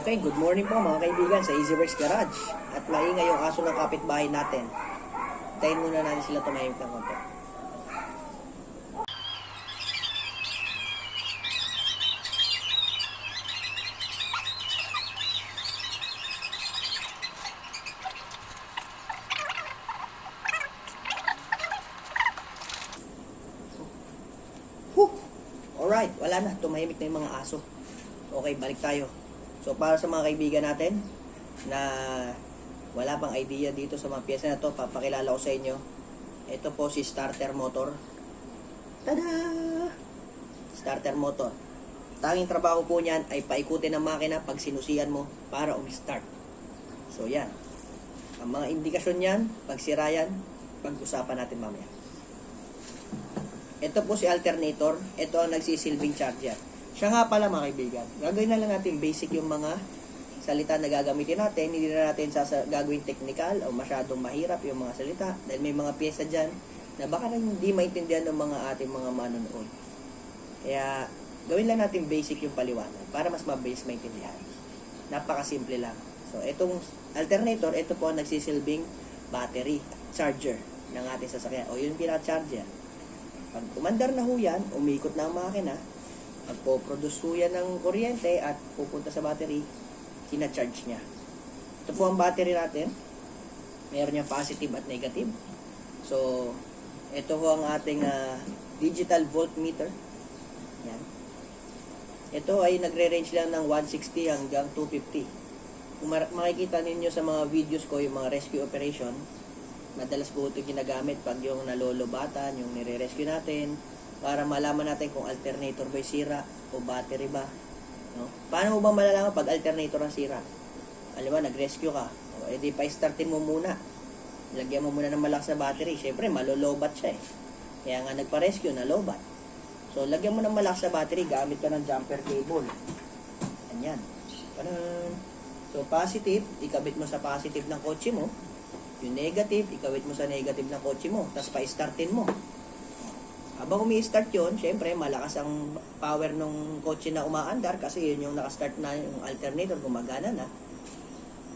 Okay, good morning po mga kaibigan sa EasyWorks Garage. At maingay yung aso ng kapitbahay natin. Tayin muna natin sila tumahimik ng konti. Alright, wala na. Tumahimik na yung mga aso. Okay, balik tayo. So, para sa mga kaibigan natin na wala pang idea dito sa mga pyesa na to, papakilala ko sa inyo. Ito po si starter motor. Tada! Starter motor. Tanging trabaho po niyan ay paikutin ang makina pag sinusian mo para umistart. So, yan. Ang mga indikasyon niyan, pag sira yan, pag-usapan natin mamaya. Ito po si alternator. Ito ang nagsisilbing charger. Siya nga pala mga kaibigan. Gagawin na lang natin basic yung mga salita na gagamitin natin. Hindi na natin gagawin technical o masyadong mahirap yung mga salita. Dahil may mga pyesa dyan na baka na hindi maintindihan ng mga ating mga manonood. Kaya gawin lang natin basic yung paliwanag para mas mabilis maintindihan. Napakasimple lang. So itong alternator, ito po ang nagsisilbing battery charger ng ating sasakyan. O yun yung pinaka-charger. Pag umandar na ho yan, umikot na ang makina, magpo-produce ho yan ng kuryente at pupunta sa battery, kina-charge niya. Ito po ang battery natin. Meron niyang positive at negative. So, ito ho ang ating digital voltmeter. Yan. Ito ay nagre-range lang ng 160 hanggang 250. Kung makikita ninyo sa mga videos ko, yung mga rescue operation, madalas po ito ginagamit pag yung nalolobatan, yung nire-rescue natin, para malaman natin kung alternator ba sira o battery ba. No? Paano mo ba malalaman pag alternator ang sira? Alam mo, nag-rescue ka. O, edi pa-startin mo muna. Lagyan mo muna ng malakas na battery. Siyempre, malolobat siya eh. Kaya nga nagpa-rescue, nalobat. So, lagyan mo ng malakas na battery, gamit ka ng jumper cable. Ganyan. So, positive, ikabit mo sa positive ng kotse mo. Yung negative, ikawit mo sa negative ng kotse mo. Tapos pa-startin mo. Habang umi-start yun, syempre, malakas ang power ng kotse na umaandar kasi yun yung nakastart na yung alternator, gumagana na.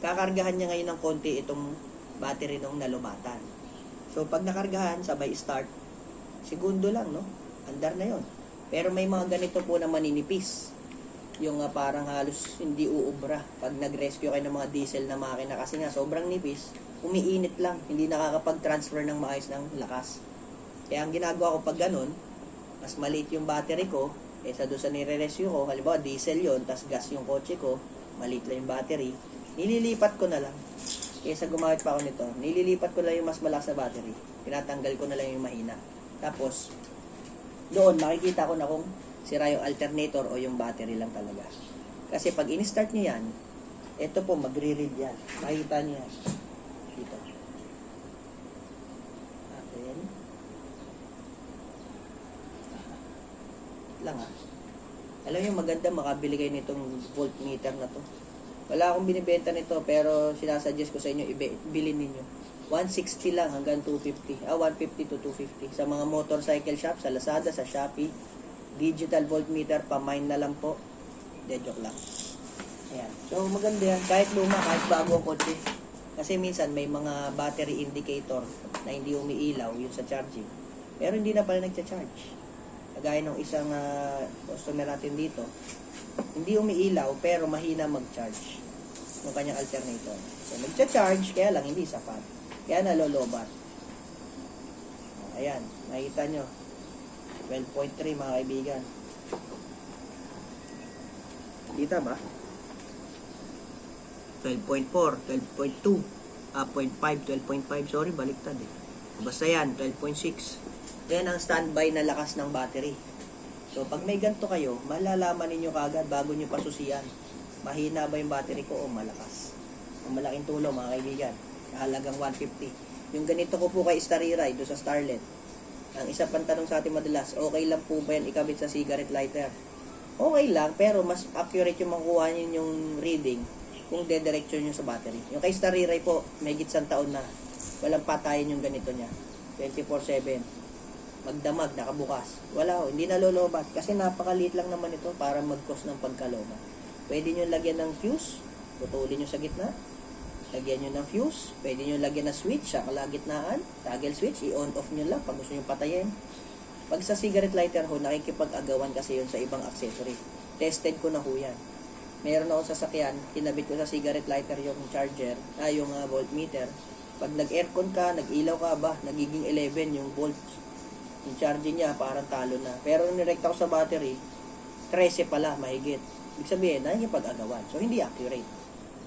Kakargahan niya ngayon ng konti itong battery nung nalumatan. So, pag nakargahan, sabay start, segundo lang, no? Andar na yon. Pero may mga ganito po na maninipis. Yung parang halos hindi uubra pag nag-rescue kayo ng mga diesel na makina kasi nga sobrang nipis, umiinit lang, hindi nakakapag-transfer ng maayos ng lakas. Kaya ang ginagawa ko pag ganun, mas maliit yung battery ko, kaysa doon sa nire-rescue ko, halimbawa diesel yon, tas gas yung kotse ko, maliit lang yung battery, nililipat ko na lang. Kaysa gumamit pa ako nito, nililipat ko lang yung mas malakas na battery, pinatanggal ko na lang yung mahina. Tapos, doon makikita ko na kung sira yung alternator o yung battery lang talaga. Kasi pag in-start nyo yan, ito po magre-read yan. Makikita nyo yan. Dito. Atin. Lang Alam nyo, maganda makabili kayo nitong voltmeter na to. Wala akong binibenta nito pero sinasuggest ko sa inyo, bilhin ninyo. 160 lang hanggang 250. 150 to 250. Sa mga motorcycle shop, sa Lazada, sa Shopee, digital voltmeter, pa-mine na lang po. Joke lang. Ayan. So, maganda yan. Kahit luma, kahit bago ang kotse. Kasi minsan, may mga battery indicator na hindi umiilaw, yun sa charging. Pero hindi na pala nagcha-charge. Kagaya ng isang customer natin dito, hindi umiilaw, pero mahina mag-charge yung kanyang alternator. So, nagcha-charge, kaya lang hindi sapat. Kaya nalolobat. Ayan. Makita nyo. 12.3 mga kaibigan. Kita ba? 12.4, 12.2, 0.5, 12.5, sorry, baliktad eh. Basta yan, 12.6. Yan ang standby na lakas ng battery. So, pag may ganito kayo, malalaman ninyo kagad bago nyo pasusiyan. Mahina ba yung battery ko o malakas? Ang malaking tulong mga kaibigan. Halagang 150. Yung ganito ko po kay Stariray, doon sa Starlet. Ang isa pang tanong sa atin madalas, okay lang po ba yan ikabit sa cigarette lighter? Okay lang, pero mas accurate yung makuha nyo yung reading kung de-direction nyo sa battery. Yung kay Stariray po, may gitsang taon na. Walang patayin yung ganito niya. 24/7. Magdamag, nakabukas. Wala ho, hindi nalolobat. Kasi napakaliit lang naman ito para mag-cause ng pagkalobat. pwede nyo lagyan ng fuse, putulin nyo sa gitna, lagyan nyo ng fuse, pwede nyo lagyan ng switch sa kalagitnaan, toggle switch, i-on off nyo lang pag gusto nyo patayin. Pag sa cigarette lighter ho, nakikipag-agawan kasi yun sa ibang accessory. Tested ko na ho yan. Meron akong sasakyan, kinabit ko sa cigarette lighter yung charger, yung voltmeter. Pag nag-aircon ka, nag-ilaw ka ba, nagiging 11 yung volts. Yung charging niya, parang talo na. Pero nung nirekta ko sa battery, 13 pala, mahigit. Ibig sabihin, nakikipag-agawan. So, hindi accurate.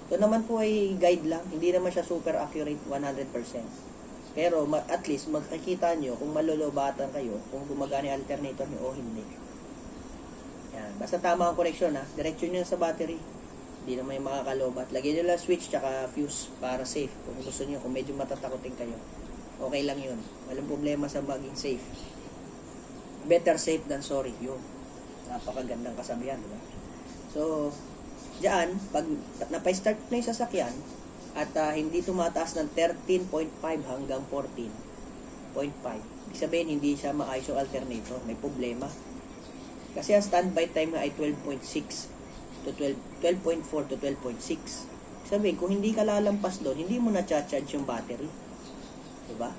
Ito naman po ay guide lang. Hindi naman siya super accurate 100%. Pero, at least, makikita nyo kung malulobatan kayo, kung gumagana yung alternator nyo o hindi. Yan. Basta tama ang connection, ha. Direksyon nyo sa battery. Hindi naman yung makakalobat. Lagyan nyo lang switch tsaka fuse para safe. Kung gusto nyo, kung medyo matatakotin kayo. Okay lang yun. Walang problema sa maging safe. Better safe than sorry. Yun. Napakagandang kasabihan, diba? So, diyan, pag napay-start na yung sasakyan, at hindi tumataas ng 13.5 hanggang 14.5. Ibig sabihin, hindi siya maayos yung alternator. May problema. Kasi ang standby time nga ay 12.6 to 12.4 to 12.6. Sabihin, kung hindi ka lalampas doon, hindi mo na-charge yung battery. Diba?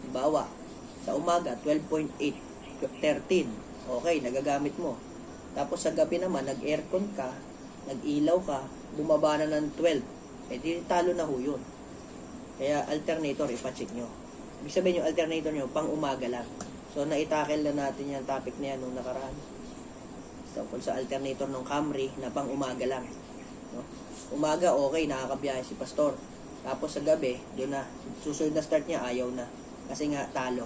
Bawa, sa umaga, 12.8, 13. Okay, nagagamit mo. Tapos sa gabi naman, nag-aircon ka, nag-ilaw ka, bumaba na ng 12. Eh, di talo na ho yun. Kaya alternator, ipacheck nyo. Ibig sabihin yung alternator nyo, pang umaga lang. So, naitakel na natin yung topic na yan nung nakaraan. Tungkol sa alternator ng Camry na pang umaga lang. No? Umaga, okay, nakakabiyahe si Pastor. Tapos sa gabi, doon na, susunod na start niya, ayaw na. Kasi nga, talo.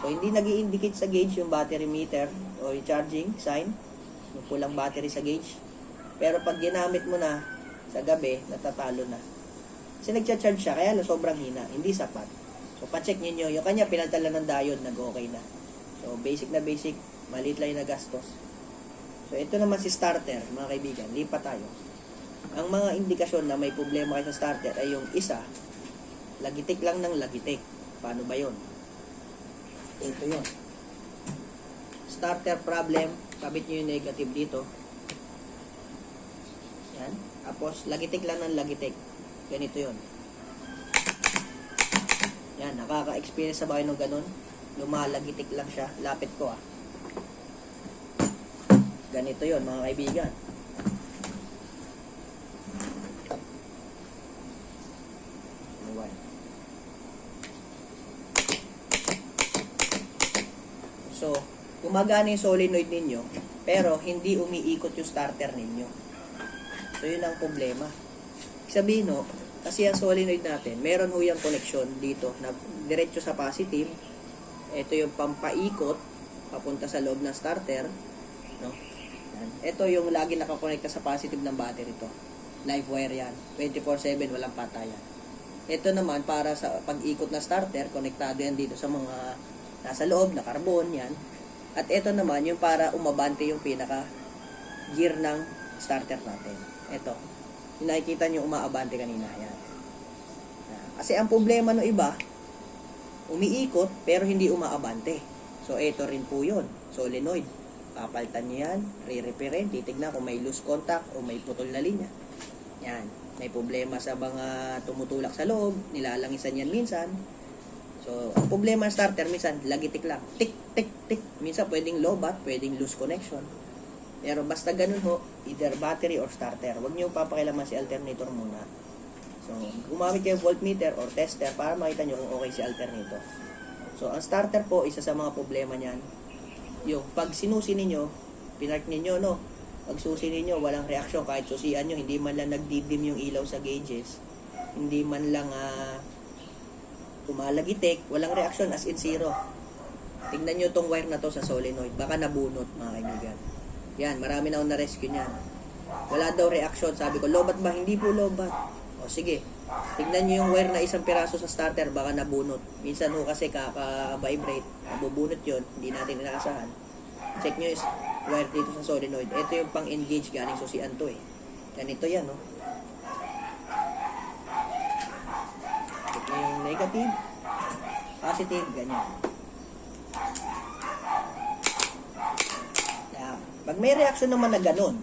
So, hindi nag-i-indicate sa gauge yung battery meter o yung charging sign, yung pulang battery sa gauge. Pero pag ginamit mo na sa gabi, natatalo na. Kasi nagcha-charge siya, kaya sobrang hina, hindi sapat. So, pa-check niyo yung kanya, pinaltala ng diode, nag-okay na. So, basic na basic, maliit lang yung nagastos. So, ito naman si starter, mga kaibigan, lipat tayo. Ang mga indikasyon na may problema kayo sa starter ay yung isa, lagitik lang ng lagitik. Paano ba yun? Ito yun. Starter problem, kabit nyo yung negative dito. Yan. Tapos, lagitik lang ng lagitik. Ganito yun. Yan, nakaka-experience sa bahay ng ganun. Lumalagitik lang siya. Lapit ko, Ganito yun, mga kaibigan. So, gumagana yung solenoid ninyo, pero hindi umiikot yung starter ninyo. So, yun ang problema. Sabihin, no, kasi ang solenoid natin, meron ho yung connection dito, na diretso sa positive. Ito yung pampaikot, papunta sa loob ng starter. No? Yan. Ito yung lagi nakakonekta sa positive ng battery to. Live wire yan. 24/7, walang patayan. Ito naman, para sa pag-ikot na starter, konektado yan dito sa mga nasa loob na carbon yan. At ito naman yung para umabante yung pinaka gear ng starter natin. Ito. Yung nakikita nyo umaabante kanina yan. Kasi ang problema ng iba, umiikot pero hindi umaabante. So ito rin po yun. Solenoid. Papalitan nyo yan, re-repairin, titignan kung may loose contact o may putol na linya. Yan. May problema sa mga tumutulak sa loob, nilalangisan yan minsan. So, ang problema ng starter, minsan, lagitik lang. Tik, tik, tik. Minsan, pwedeng lobat, pwedeng loose connection. Pero basta ganun ho, either battery or starter. Huwag nyo papakilaman si alternator muna. So, gumamit kayo voltmeter or tester para makita nyo kung okay si alternator. So, ang starter po, isa sa mga problema niyan. Yung, pag sinusi ninyo, pinark ninyo, no? Pag susi ninyo, walang reaksyon. Kahit susian nyo, hindi man lang nagdidim yung ilaw sa gauges. Hindi man lang, umalagitik, walang reaksyon, as in zero. Tingnan nyo tong wire na to sa solenoid, baka nabunot, mga kaibigan. Yan, marami na akong na-rescue niyan. Wala daw reaksyon, sabi ko, lobat ba? Hindi po lobat. O sige, tingnan nyo yung wire na isang piraso sa starter, baka nabunot. Minsan ho kasi kaka-vibrate, nabubunot yun, hindi natin inaasahan. Check nyo yung wire dito sa solenoid. Ito yung pang-engage, galing susian to eh. Ganito yan, no? Yung negative, positive, ganyan. Pag may reaction naman na ganun,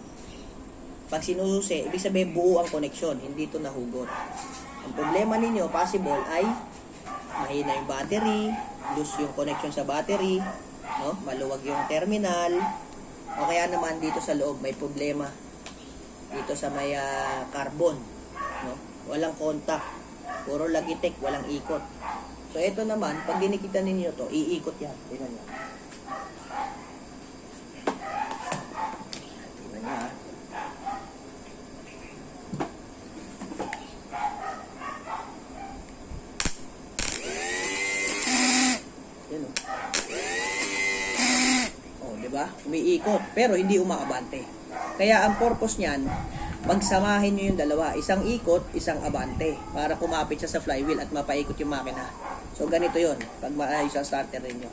Pag sinususi, ibig sabihin buo ang connection, hindi ito nahugot. Ang problema ninyo, possible, ay mahina yung battery, loose yung connection sa battery, no? Maluwag yung terminal, o kaya naman dito sa loob may problema. Dito sa may carbon, no? Walang contact, puro lagitik, walang ikot. So ito naman, pag dinikita ninyo to, iikot yan. Tingnan nyo. Tingnan nyo, ha. Yan, oh, di ba? Umiikot, pero hindi umaabante. Kaya ang purpose niyan, pagsamahin nyo yung dalawa, isang ikot, isang abante, para kumapit siya sa flywheel at mapaikot yung makina. So ganito yon pag maayos ang starter ninyo.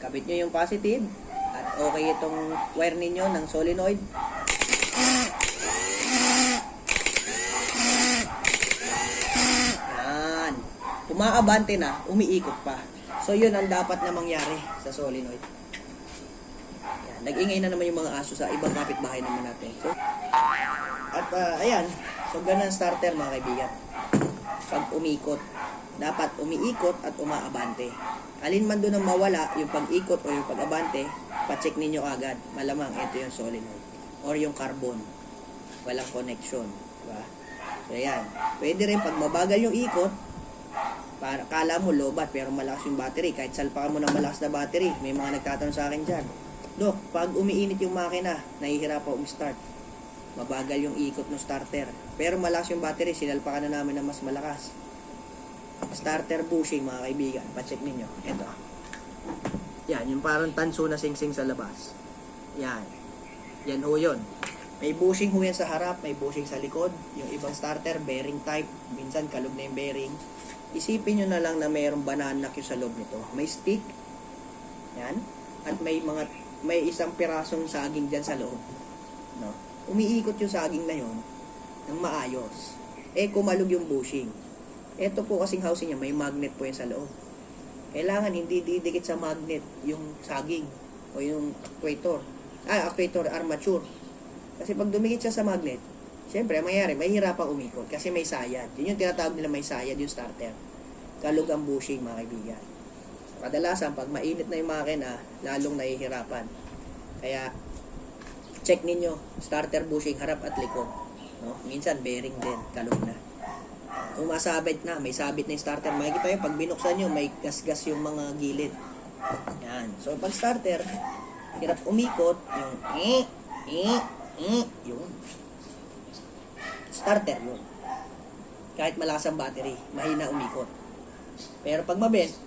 Kapit nyo yung positive, at okay itong wire ninyo ng solenoid. Yan. Umaabante na, umiikot pa. So yun ang dapat na mangyari sa solenoid. Yan. Nag-ingay na naman yung mga aso sa ibang kapitbahay naman natin. So, at ayan, so ganun ang starter mga kaibigan. Pag umikot, dapat umiikot at umaabante. Alin man doon ang mawala, yung pag-ikot o yung pag-abante, pa-check ninyo agad. Malamang ito yung solenoid or yung carbon. Walang connection, diba? So ayan, pwede rin pag mabagal yung ikot, para kala mo lobat pero malakas yung battery, kahit salpakan mo ng malakas na battery. May mga nagtatanong sa akin dyan, Dok, pag umiinit yung makina, nahihirapan umi-start. Mabagal yung ikot ng starter. Pero malakas yung battery, sinalpakan na namin ng mas malakas. Starter bushing mga kaibigan, pacheck ninyo. Ito. Yan, yung parang tanso na sing-sing sa labas. Yan. Yan ho yun. May bushing ho yan sa harap, may bushing sa likod. Yung ibang starter, bearing type. Minsan kalog na yung bearing. Isipin nyo na lang na mayroong banana cue sa loob nito. May stick. Yan. At may isang pirasong saging dyan sa loob. No? Umiikot yung saging na yon ng maayos. Kumalog yung bushing. Ito po kasing housing niya, may magnet po yan sa loob. Kailangan hindi didikit sa magnet yung saging o yung actuator, armature. Kasi pag dumikit siya sa magnet, siyempre, may hirapang umikot kasi may sayad. Yun yung tinatawag nila, may sayad yung starter. Kalog ang bushing, mga kaibigan. Kadalasan, pag mainit na yung makina, lalong nahihirapan. Kaya, check ninyo, starter bushing, harap at likod. No? Minsan, bearing din, kalog na. Kung masabit na, may sabit na yung starter, makikita nyo, pag binuksan nyo, may gas-gas yung mga gilid. Yan. So, pag starter, hirap umikot, yung yun. Starter yun. Kahit malakas ang battery, mahina umikot. Pero pag mabilis,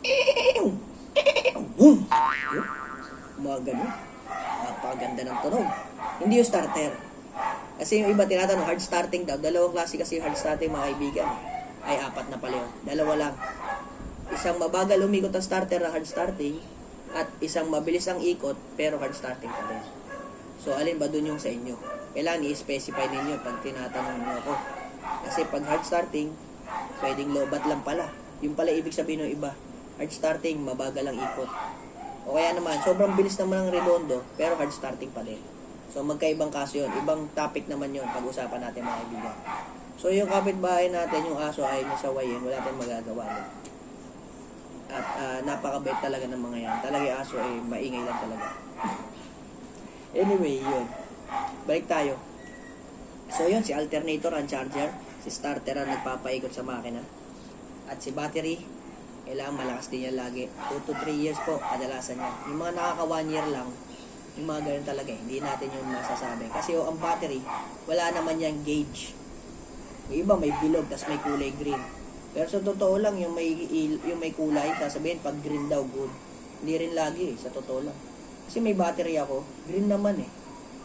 boom! Mga ganun. Napakaganda ng tunog. Hindi yung starter. Kasi yung iba tinatanong, hard starting daw. Dalawang klase kasi yung hard starting, mga kaibigan. Ay, apat na pala yun. Dalawa lang. Isang mabagal umikot ang starter na hard starting, at isang mabilis ang ikot, pero hard starting pa rin. So, alin ba dun yung sa inyo? Kailangan i-specify ninyo pag tinatanong nyo ako. Kasi pag hard starting, pwedeng lobat lang pala. Yung pala ibig sabihin ng iba, hard starting, mabagal ang ikot. O kaya naman, sobrang bilis naman ang redondo, pero hard starting pa din. So, magkaibang kaso yun. Ibang topic naman yun, pag-usapan natin mga kaibigan. So, yung kapitbahay natin, yung aso ay nasa wayin, wala tayong magagawa nun. At napakabait talaga ng mga yan. Talaga yung aso ay maingay lang talaga. Anyway, yun. Balik tayo. So, yun, si alternator ang charger. Si starter ang nagpapaikot sa makina. At si battery, kailangan malakas din yan lagi. 2 to 3 years po, kadalasan yan. Yung mga nakaka 1 year lang, yung mga ganun talaga, hindi natin yung masasabi. Kasi ang battery, wala naman yung gauge. Yung iba may bilog, tas may kulay green. Pero sa totoo lang, yung may kulay, sasabihin, pag green daw, good. Hindi rin lagi, sa totoo lang. Kasi may battery ako, green naman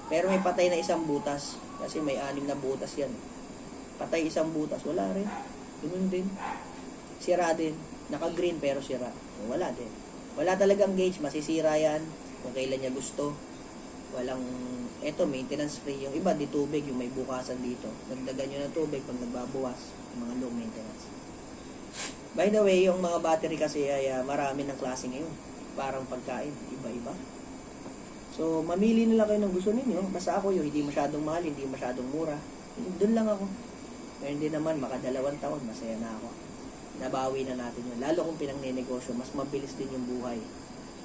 Pero may patay na isang butas. Kasi may 6 na butas yan. Patay isang butas, wala rin. Ganun din. Sira din. Naka-green pero sira. Wala din. Wala talagang gauge, masisira yan kung kailan niya gusto. Walang, maintenance free. Yung iba, di tubig, yung may bukasan dito. Nagdagan nyo ng tubig pag nagbabawas. Yung mga low maintenance. By the way, yung mga battery kasi ay marami ng klase ngayon. Parang pagkain, iba-iba. So, mamili na lang kayo ng gusto ninyo. Basta ako yung hindi masyadong mahal, hindi masyadong mura. Doon lang ako. Pero hindi naman, makadalawang taon, masaya na ako. Nabawi na natin yun. Lalo kung pinang-negosyo, mas mabilis din yung buhay.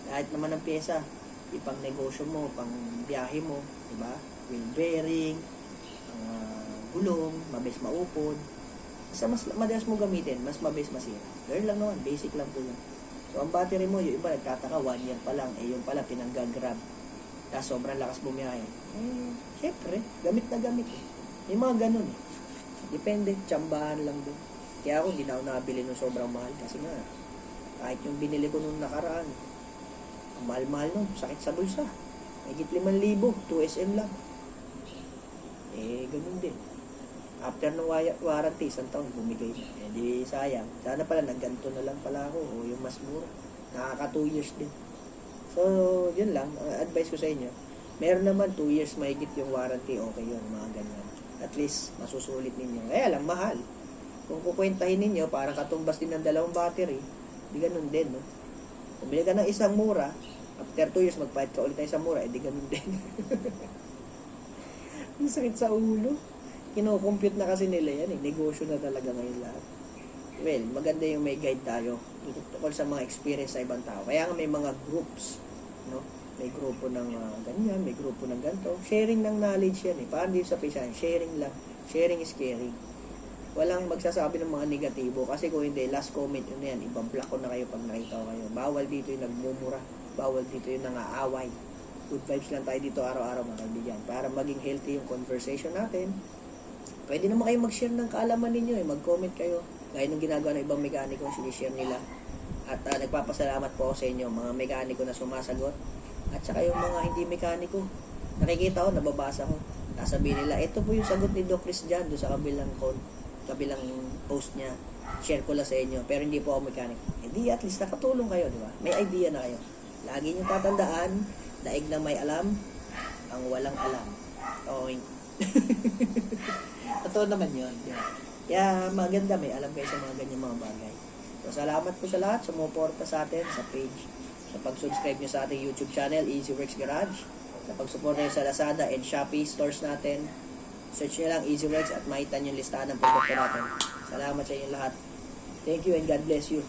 Kahit naman ang pyesa, ipang negosyo mo, pang biyahe mo, diba? Wheel bearing, gulong, mabilis maupod. Basta mas madalas mo gamitin, mas mabilis masira. Ganun lang naman, basic lang po yun. So, ang battery mo, yung iba nagtataka, 1 year pa lang, yung pala pinanggagrab. Tapos sobrang lakas bumiyahe. Syempre, gamit na gamit eh. Yung mga ganun eh. Depende, tsambahan lang din. Kaya ako, hindi na ako nakabili ng sobrang mahal. Kasi nga, kahit yung binili ko nung nakaraan, ang mahal-mahal nun, sakit sa bulsa. Higit 5,000, 2SM lang. Ganun din. After ng warranty, 1 taon, bumigay na. Di sayang. Sana pala, nagganto na lang pala ako. O yung mas mura. Nakaka 2 years din. So, yun lang. Advice ko sa inyo. Meron naman 2 years mahigit yung warranty. Okay yun, mga ganyan. At least, masusulit ninyo. Kaya lang, mahal. Kung kukwentahin ninyo, parang katumbas din ng 2 battery, di ganun din, no? Kung bili ka ng isang mura, after 2 years, magpahit ka ulit ng isang mura, di ganun din. Ang sakit sa ulo. Kino-compute na kasi nila yan, eh. Negosyo na talaga ngayon lahat. Well, maganda yung may guide tayo tungkol sa mga experience sa ibang tao. Kaya nga may mga groups, no? May grupo ng ganyan, may grupo ng ganito. Sharing ng knowledge yan eh. Parang dito sa pisan, sharing lang. Sharing is caring. Walang magsasabi ng mga negatibo. Kasi kung hindi, last comment yun na yan. Ibablock ko na kayo pag nakita ko kayo. Bawal dito yung nagmumura. Bawal dito yung nangaaway. Good vibes lang tayo dito araw-araw mga kaibigan. Para maging healthy yung conversation natin. Pwede naman kayo mag-share ng kaalaman ninyo eh. Mag-comment kayo. Gaya ng ginagawa ng ibang mekaniko, sinishare nila. At nagpapasalamat po ako sa inyo, mga mekaniko na sumasagot. At saka yung mga hindi mekaniko, nakikita ko, nababasa ko. Nasabihin nila, ito po yung sagot ni Doc Chris dyan, doon sa kabilang post niya. Share ko lang sa inyo, pero hindi po ako mekaniko. Hindi, at least nakatulong kayo, di ba? May idea na kayo. Lagi nyo tatandaan, daig na may alam, ang walang alam. Okay. Totoo naman yun. Kaya maganda, may alam kayo sa mga ganyan mga bagay. So, salamat po sa lahat, sumuporta sa atin sa page, sa pag-subscribe nyo sa ating YouTube channel, EasyWorks Garage, sa pag-suporta nyo sa Lazada and Shopee stores natin. Search nyo lang EasyWorks at makita nyo yung listahan ng produkto natin. Salamat sa inyo lahat. Thank you and God bless you.